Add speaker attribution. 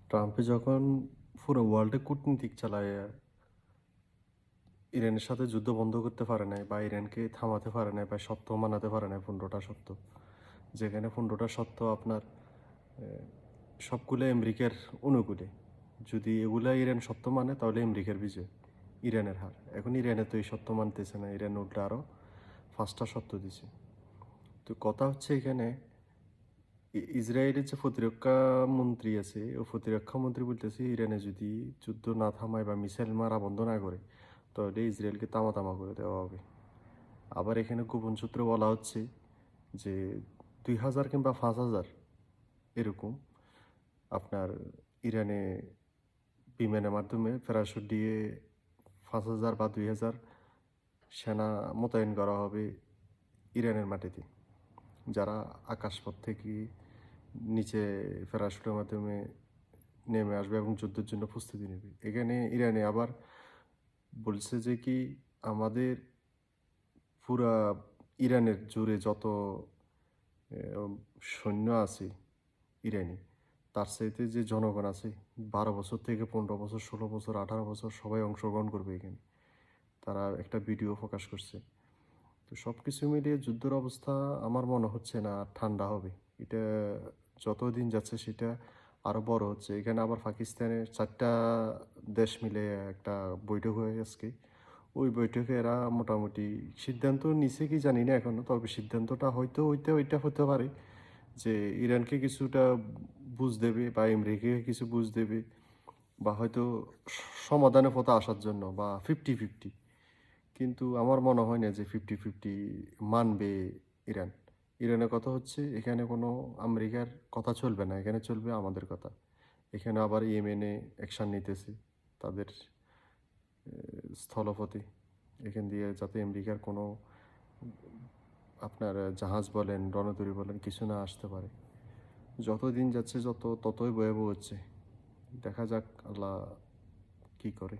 Speaker 1: ট্রাম্পে যখন পুরো ওয়ার্ল্ডে কূটনীতিক চালায় ইরানের সাথে যুদ্ধ বন্ধ করতে পারে নাই বা ইরানকে থামাতে পারে নাই বা সত্য মানাতে পারে নাই 15টা সত্য, যেখানে 15টা সত্য আপনার সবগুলো আমেরিকার অনুকূলে। যদি এগুলা ইরান সত্য মানে তাহলে আমেরিকার বিজয়, ইরানের হার। এখন ইরানে তো এই সত্য মানতেছে না, ইরান উল্টা আরও 5টা সত্য দিছে। তো কথা হচ্ছে এখানে ইসরায়েলের যে প্রতিরক্ষা মন্ত্রী আছে, ও প্রতিরক্ষা মন্ত্রী বলতেছে ইরানে যদি যুদ্ধ না থামায় বা মিসাইল মারা বন্ধ না করে তাহলে ইসরায়েলকে তামা তামা করে দেওয়া হবে। আবার এখানে গোপন সূত্রে বলা হচ্ছে যে 2000 কিংবা 5000 এরকম আপনার ইরানে বিমানের মাধ্যমে প্যারাশুট দিয়ে 5000 বা 2000 সেনা মোতায়েন করা হবে ইরানের মাটিতে, যারা আকাশপথ থেকে নিচে প্যারাশুটের মাধ্যমে নেমে আসবে এবং যুদ্ধের জন্য প্রস্তুতি নেবে। এখানে ইরানে আবার বলছে যে কি আমাদের পুরা ইরানের জুড়ে যত সৈন্য আছে ইরানি, তার চাইতে যে জনগণ আছে 12 বছর থেকে 15 বছর, 16 বছর, 18 বছর সবাই অংশগ্রহণ করবে এখানে। তারা একটা ভিডিও প্রকাশ করছে। তো সব কিছু মিলিয়ে যুদ্ধের অবস্থা আমার মনে হচ্ছে না ঠান্ডা হবে। এটা যত দিন যাচ্ছে সেটা আরও বড় হচ্ছে। এখানে আবার পাকিস্তানের 4টা দেশ মিলে একটা বৈঠক হয়ে আজকে। ওই বৈঠকে এরা মোটামুটি সিদ্ধান্ত নিছে কি জানি না এখনও, তবে সিদ্ধান্তটা হয়তো ওইটা হতে পারে যে ইরানকে কিছুটা বুঝ দেবে বা আমেরিকাকে কিছু বুঝ দেবে, বা হয়তো সমাধানের পথে আসার জন্য, বা 50-50। কিন্তু আমার মনে হয় না যে 50-50 মানবে ইরান। ইরানের কথা হচ্ছে এখানে কোনো আমেরিকার কথা চলবে না, এখানে চলবে আমাদের কথা। এখানে আবার ইয়েমেনে অ্যাকশান নিতেছে তাদের স্থলপথে, এখান দিয়ে যাতে আমেরিকার কোনো আপনার জাহাজ বলেন, রণতরী বলেন, কিছু না আসতে পারে। যত দিন যাচ্ছে ততই ভয়াবহ হচ্ছে। দেখা যাক আল্লাহ কী করে।